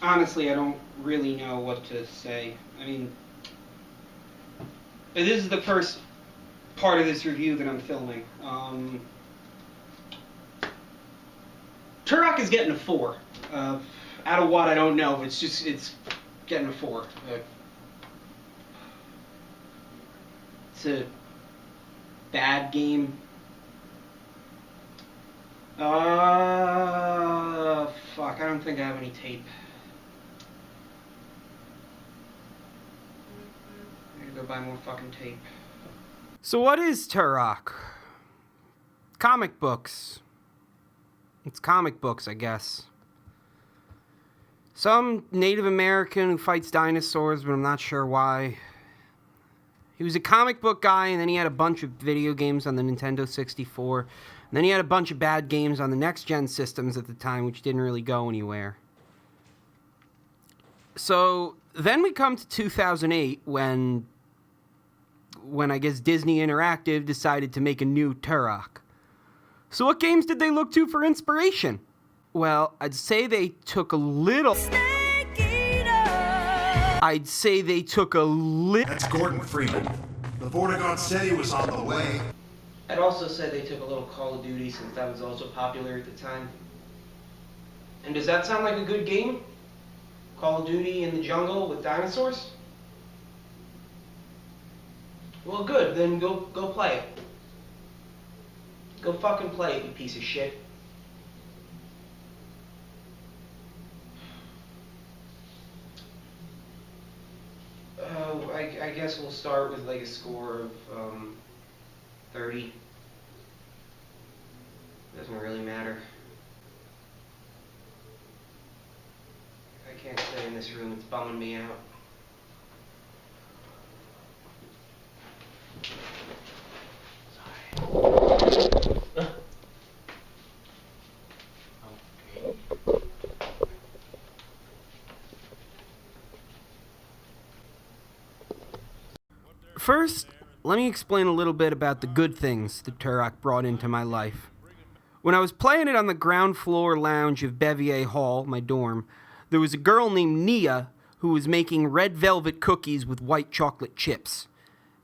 Honestly, I don't really know what to say. I mean, this is the first part of this review that I'm filming. Turok is getting a 4. Out of what, I don't know. It's getting a 4. It's a bad game. Fuck, I don't think I have any tape. I gotta go buy more fucking tape. So what is Turok? Comic books. It's comic books, I guess. Some Native American who fights dinosaurs, but I'm not sure why. He was a comic book guy, and then he had a bunch of video games on the Nintendo 64. And then he had a bunch of bad games on the next-gen systems at the time, which didn't really go anywhere. So then we come to 2008, when I guess Disney Interactive decided to make a new Turok. So what games did they look to for inspiration? Well, I'd say they took a little... That's Gordon Freeman. The Vortigaunt said he was on the way. I'd also say they took a little Call of Duty, since that was also popular at the time. And does that sound like a good game? Call of Duty in the jungle with dinosaurs? Well, good, then go play it. Go fucking play it, you piece of shit. I guess we'll start with like a score of 30. Doesn't really matter. I can't stay in this room, it's bumming me out. First, let me explain a little bit about the good things that Turok brought into my life. When I was playing it on the ground floor lounge of Bevier Hall, my dorm, there was a girl named Nia who was making red velvet cookies with white chocolate chips.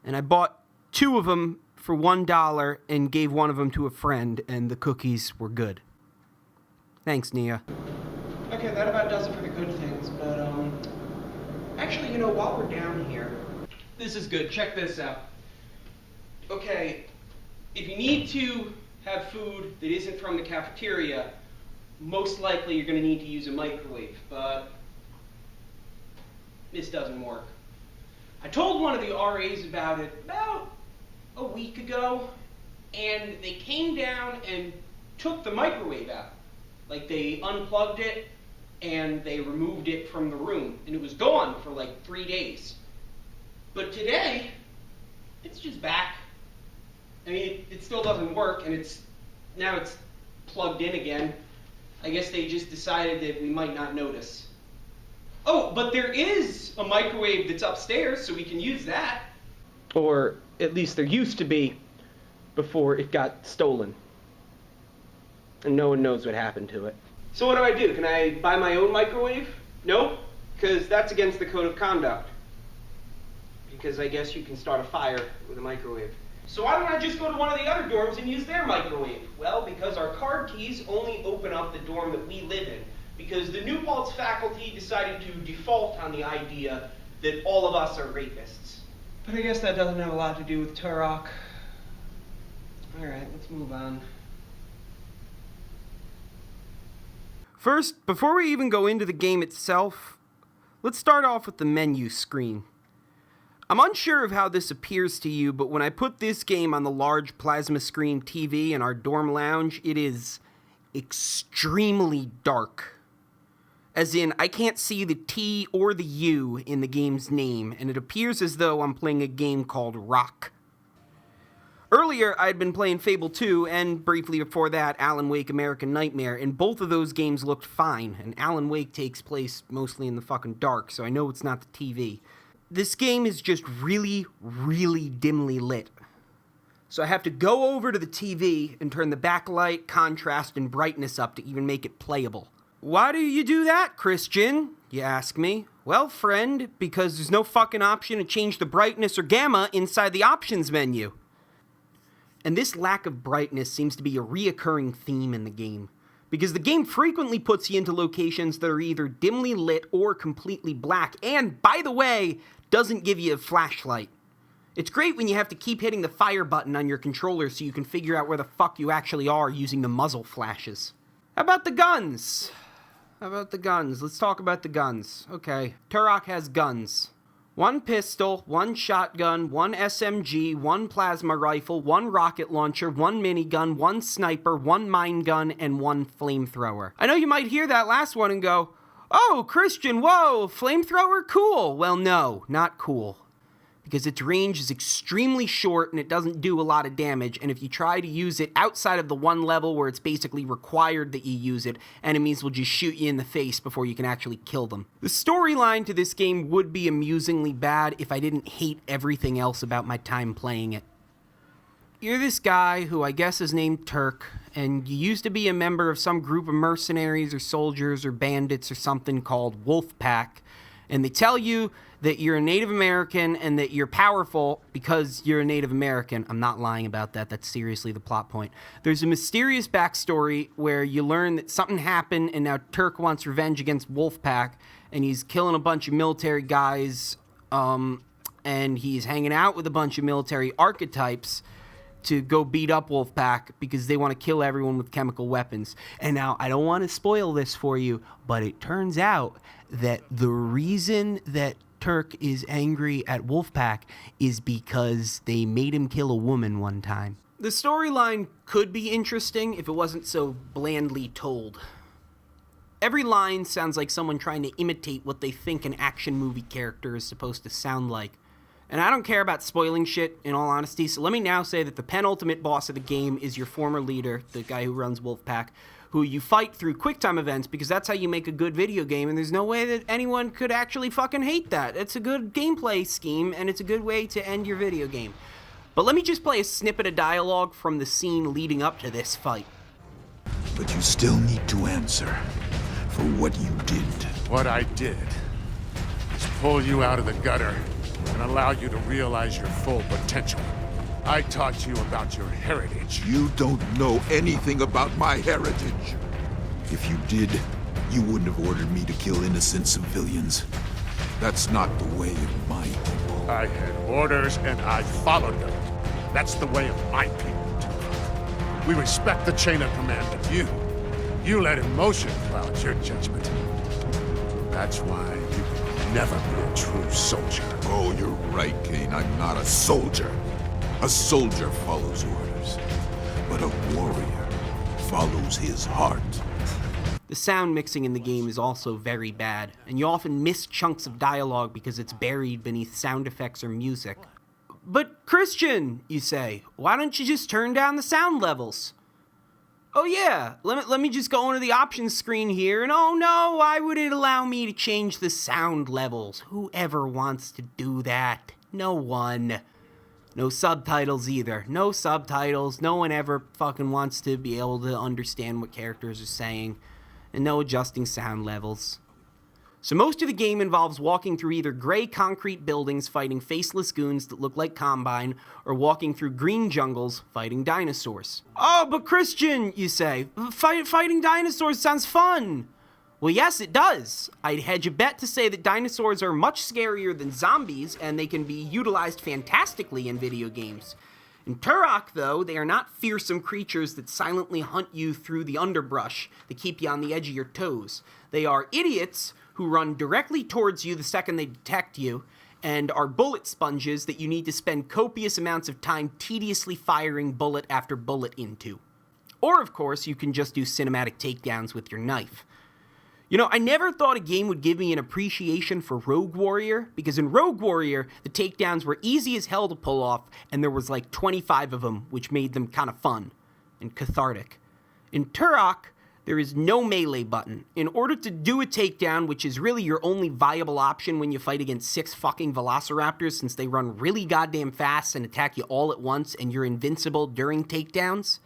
And I bought 2 of them for $1 and gave one of them to a friend, and the cookies were good. Thanks, Nia. Okay, that about does it for the good things, but, actually, while we're down here, this is good. Check this out. Okay, if you need to have food that isn't from the cafeteria, most likely you're going to need to use a microwave, but this doesn't work. I told one of the RAs about it about a week ago, and they came down and took the microwave out. Like, they unplugged it, and they removed it from the room, and it was gone for like 3 days. But today, it's just back. I mean, it still doesn't work, and now it's plugged in again. I guess they just decided that we might not notice. Oh, but there is a microwave that's upstairs, so we can use that. Or at least there used to be before it got stolen. And no one knows what happened to it. So what do? Can I buy my own microwave? No, because that's against the code of conduct. Because I guess you can start a fire with a microwave. So why don't I just go to one of the other dorms and use their microwave? Well, because our card keys only open up the dorm that we live in. Because the New Paltz faculty decided to default on the idea that all of us are rapists. But I guess that doesn't have a lot to do with Turok. Alright, let's move on. First, before we even go into the game itself, let's start off with the menu screen. I'm unsure of how this appears to you, but when I put this game on the large plasma screen TV in our dorm lounge, it is extremely dark. As in, I can't see the T or the U in the game's name, and it appears as though I'm playing a game called Rock. Earlier, I'd been playing Fable 2, and briefly before that, Alan Wake American Nightmare, and both of those games looked fine, and Alan Wake takes place mostly in the fucking dark, so I know it's not the TV. This game is just really, really dimly lit. So I have to go over to the TV and turn the backlight, contrast, and brightness up to even make it playable. Why do you do that, Christian? You ask me. Well, friend, because there's no fucking option to change the brightness or gamma inside the options menu. And this lack of brightness seems to be a reoccurring theme in the game, because the game frequently puts you into locations that are either dimly lit or completely black, and, by the way, doesn't give you a flashlight. It's great when you have to keep hitting the fire button on your controller so you can figure out where the fuck you actually are using the muzzle flashes. How about the guns? Let's talk about the guns. Okay, Turok has guns. 1 pistol, 1 shotgun, 1 SMG, 1 plasma rifle, 1 rocket launcher, 1 minigun, 1 sniper, 1 mine gun, and 1 flamethrower. I know you might hear that last one and go, "Oh, Christian, whoa, flamethrower? Cool." Well, no, not cool. Because its range is extremely short and it doesn't do a lot of damage, and if you try to use it outside of the one level where it's basically required that you use it, enemies will just shoot you in the face before you can actually kill them. The storyline to this game would be amusingly bad if I didn't hate everything else about my time playing it. You're this guy who I guess is named Turk, and you used to be a member of some group of mercenaries or soldiers or bandits or something called Wolfpack, and they tell you that you're a Native American and that you're powerful because you're a Native American. I'm not lying about that. That's seriously the plot point. There's a mysterious backstory where you learn that something happened and now Turk wants revenge against Wolfpack, and he's killing a bunch of military guys, and he's hanging out with a bunch of military archetypes to go beat up Wolfpack because they want to kill everyone with chemical weapons. And now, I don't want to spoil this for you, but it turns out that the reason that Turk is angry at Wolfpack is because they made him kill a woman one time. The storyline could be interesting if it wasn't so blandly told. Every line sounds like someone trying to imitate what they think an action movie character is supposed to sound like. And I don't care about spoiling shit, in all honesty, so let me now say that the penultimate boss of the game is your former leader, the guy who runs Wolfpack, who you fight through QuickTime events, because that's how you make a good video game, and there's no way that anyone could actually fucking hate that. It's a good gameplay scheme, and it's a good way to end your video game. But let me just play a snippet of dialogue from the scene leading up to this fight. But you still need to answer for what you did. What I did is pull you out of the gutter and allow you to realize your full potential. I taught you about your heritage. You don't know anything about my heritage. If you did, you wouldn't have ordered me to kill innocent civilians. That's not the way of my people. I had orders and I followed them. That's the way of my people, too. We respect the chain of command, but you let emotion cloud your judgment. That's why you can never be a true soldier. Oh, you're right, Kane. I'm not a soldier. A soldier follows orders, but a warrior follows his heart. The sound mixing in the game is also very bad, and you often miss chunks of dialogue because it's buried beneath sound effects or music. But Christian, you say, why don't you just turn down the sound levels? Oh yeah, let me just go into the options screen here, and oh no, why would it allow me to change the sound levels? Whoever wants to do that? No one. No subtitles either. No subtitles. No one ever fucking wants to be able to understand what characters are saying. And no adjusting sound levels. So most of the game involves walking through either gray concrete buildings fighting faceless goons that look like Combine, or walking through green jungles fighting dinosaurs. Oh, but Christian, you say, fighting dinosaurs sounds fun. Well, yes, it does. I'd hedge a bet to say that dinosaurs are much scarier than zombies, and they can be utilized fantastically in video games. In Turok, though, they are not fearsome creatures that silently hunt you through the underbrush that keep you on the edge of your toes. They are idiots who run directly towards you the second they detect you, and are bullet sponges that you need to spend copious amounts of time tediously firing bullet after bullet into. Or, of course, you can just do cinematic takedowns with your knife. You know, I never thought a game would give me an appreciation for Rogue Warrior, because in Rogue Warrior, the takedowns were easy as hell to pull off, and there was like 25 of them, which made them kind of fun and cathartic. In Turok, there is no melee button. In order to do a takedown, which is really your only viable option when you fight against 6 fucking velociraptors, since they run really goddamn fast and attack you all at once, and you're invincible during takedowns,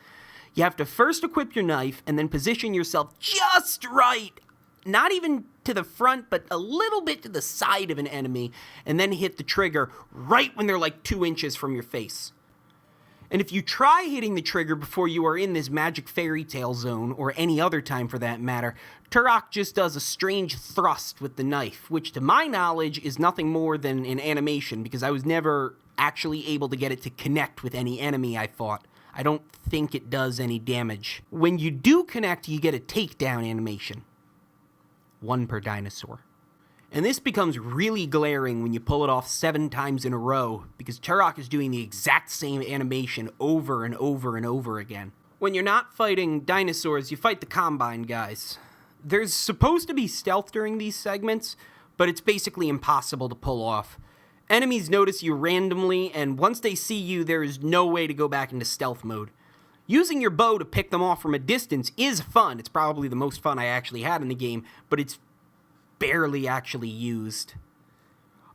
you have to first equip your knife and then position yourself just right, not even to the front, but a little bit to the side of an enemy, and then hit the trigger right when they're like 2 inches from your face. And if you try hitting the trigger before you are in this magic fairy tale zone, or any other time for that matter, Turok just does a strange thrust with the knife, which to my knowledge is nothing more than an animation, because I was never actually able to get it to connect with any enemy I fought. I don't think it does any damage. When you do connect, you get a takedown animation. 1 per dinosaur. And this becomes really glaring when you pull it off 7 times in a row, because Turok is doing the exact same animation over and over and over again. When you're not fighting dinosaurs, you fight the Combine guys. There's supposed to be stealth during these segments, but it's basically impossible to pull off. Enemies notice you randomly, and once they see you, there is no way to go back into stealth mode. Using your bow to pick them off from a distance is fun. It's probably the most fun I actually had in the game, but it's barely actually used.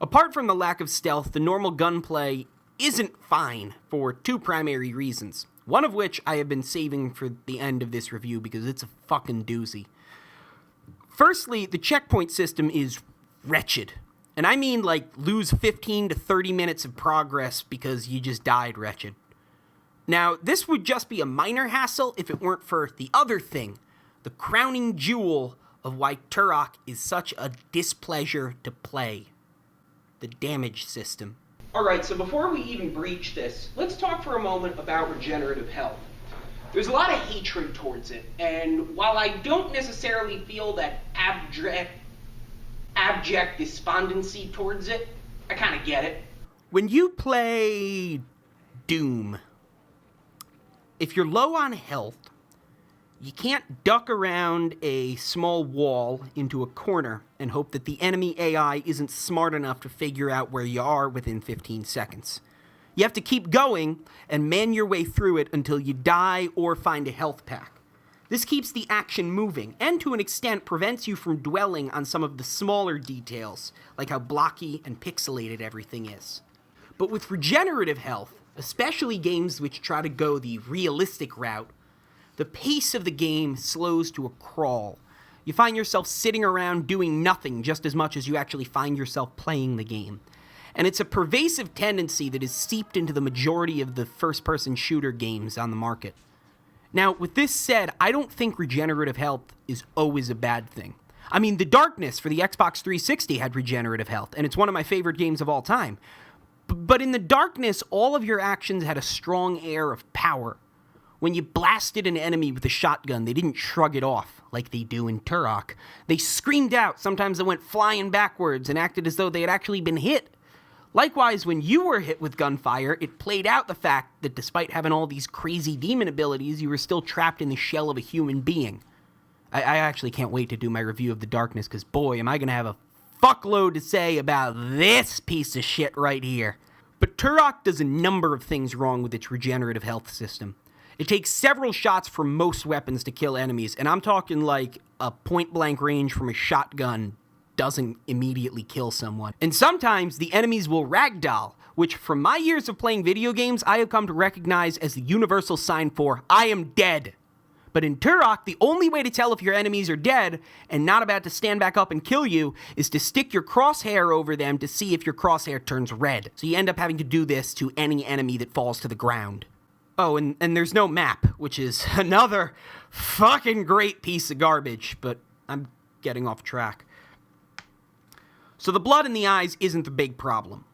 Apart from the lack of stealth, the normal gunplay isn't fine for 2 primary reasons. One of which I have been saving for the end of this review because it's a fucking doozy. Firstly, the checkpoint system is wretched. And I mean like lose 15 to 30 minutes of progress because you just died wretched. Now, this would just be a minor hassle if it weren't for the other thing, the crowning jewel of why Turok is such a displeasure to play. The damage system. Alright, so before we even breach this, let's talk for a moment about regenerative health. There's a lot of hatred towards it, and while I don't necessarily feel that abject despondency towards it, I kind of get it. When you play Doom, if you're low on health, you can't duck around a small wall into a corner and hope that the enemy AI isn't smart enough to figure out where you are within 15 seconds. You have to keep going and man your way through it until you die or find a health pack. This keeps the action moving, and to an extent prevents you from dwelling on some of the smaller details, like how blocky and pixelated everything is. But with regenerative health, especially games which try to go the realistic route, the pace of the game slows to a crawl. You find yourself sitting around doing nothing just as much as you actually find yourself playing the game. And it's a pervasive tendency that is seeped into the majority of the first-person shooter games on the market. Now, with this said, I don't think regenerative health is always a bad thing. I mean, The Darkness for the Xbox 360 had regenerative health, and it's one of my favorite games of all time. But in The Darkness, all of your actions had a strong air of power. When you blasted an enemy with a shotgun, they didn't shrug it off like they do in Turok. They screamed out, sometimes they went flying backwards and acted as though they had actually been hit. Likewise, when you were hit with gunfire, it played out the fact that despite having all these crazy demon abilities, you were still trapped in the shell of a human being. I actually can't wait to do my review of The Darkness, because boy, am I going to have a fuckload to say about this piece of shit right here. But Turok does a number of things wrong with its regenerative health system. It takes several shots from most weapons to kill enemies, and I'm talking like a point-blank range from a shotgun doesn't immediately kill someone. And sometimes the enemies will ragdoll, which from my years of playing video games, I have come to recognize as the universal sign for, I am dead. But in Turok, the only way to tell if your enemies are dead and not about to stand back up and kill you is to stick your crosshair over them to see if your crosshair turns red. So you end up having to do this to any enemy that falls to the ground. Oh, and there's no map, which is another fucking great piece of garbage, but I'm getting off track. So the blood in the eyes isn't the big problem.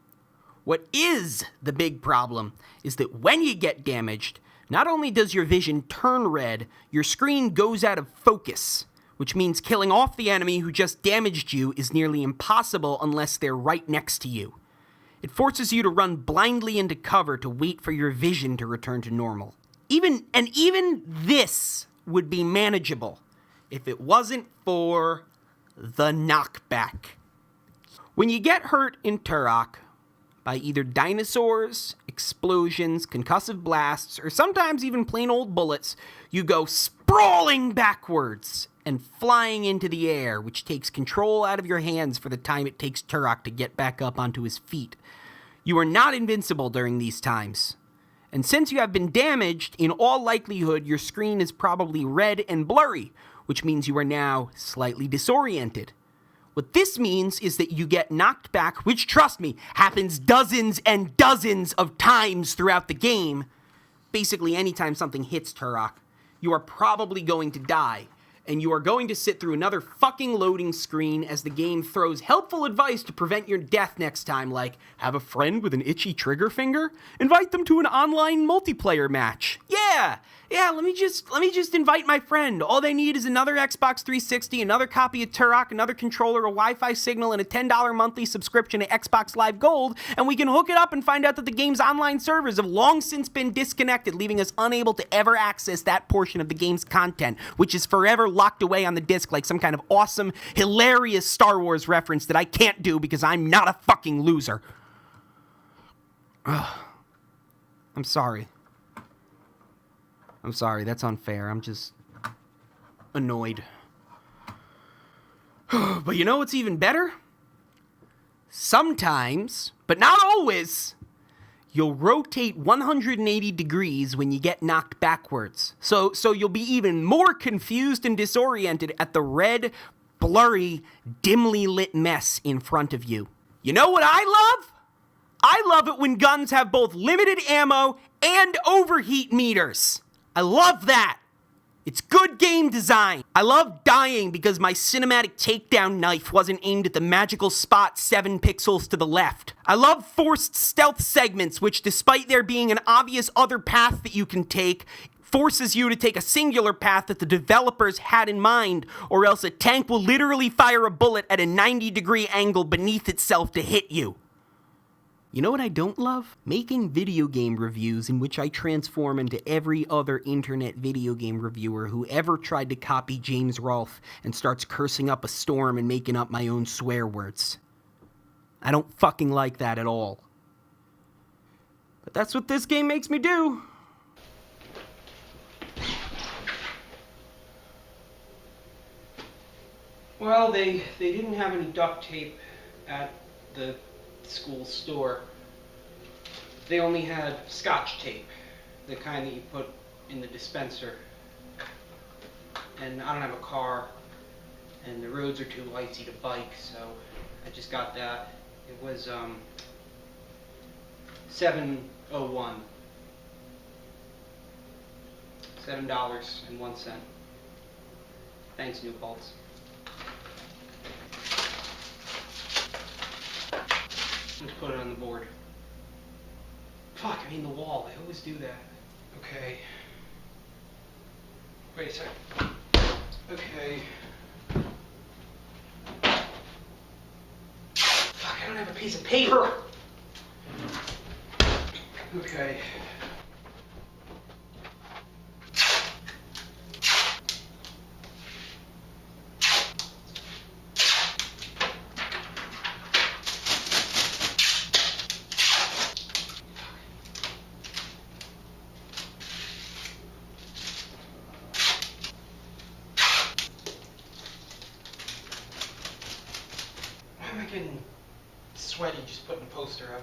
What is the big problem is that when you get damaged, not only does your vision turn red, your screen goes out of focus, which means killing off the enemy who just damaged you is nearly impossible unless they're right next to you. It forces you to run blindly into cover to wait for your vision to return to normal. Even this would be manageable if it wasn't for the knockback. When you get hurt in Turok by either dinosaurs, explosions, concussive blasts, or sometimes even plain old bullets, you go sprawling backwards and flying into the air, which takes control out of your hands for the time it takes Turok to get back up onto his feet. You are not invincible during these times. And since you have been damaged, in all likelihood, your screen is probably red and blurry, which means you are now slightly disoriented. What this means is that you get knocked back, which, trust me, happens dozens and dozens of times throughout the game. Basically, anytime something hits Turok, you are probably going to die. And you are going to sit through another fucking loading screen as the game throws helpful advice to prevent your death next time, like, have a friend with an itchy trigger finger? Invite them to an online multiplayer match. Yeah, let me just invite my friend. All they need is another Xbox 360, another copy of Turok, another controller, a Wi-Fi signal, and a $10 monthly subscription to Xbox Live Gold, and we can hook it up and find out that the game's online servers have long since been disconnected, leaving us unable to ever access that portion of the game's content, which is forever locked away on the disc like some kind of awesome, hilarious Star Wars reference that I can't do because I'm not a fucking loser. Ugh. I'm sorry. That's unfair. I'm just annoyed. But you know what's even better? Sometimes, but not always, you'll rotate 180 degrees when you get knocked backwards. So you'll be even more confused and disoriented at the red, blurry, dimly lit mess in front of you. You know what I love? I love it when guns have both limited ammo and overheat meters. I love that. It's good game design. I love dying because my cinematic takedown knife wasn't aimed at the magical spot 7 pixels to the left. I love forced stealth segments, which, despite there being an obvious other path that you can take, forces you to take a singular path that the developers had in mind, or else a tank will literally fire a bullet at a 90-degree angle beneath itself to hit you. You know what I don't love? Making video game reviews in which I transform into every other internet video game reviewer who ever tried to copy James Rolfe and starts cursing up a storm and making up my own swear words. I don't fucking like that at all. But that's what this game makes me do. Well, they didn't have any duct tape at the school store. They only had Scotch tape, the kind that you put in the dispenser. And I don't have a car, and the roads are too icy to bike, so I just got that. It was $7.01. $7.01. Thanks, New Paltz. Let's put it on the board. Fuck, I mean the wall. I always do that. Okay. Wait a second. Okay. Fuck, I don't have a piece of paper. Okay. Why am I getting sweaty just putting a poster up?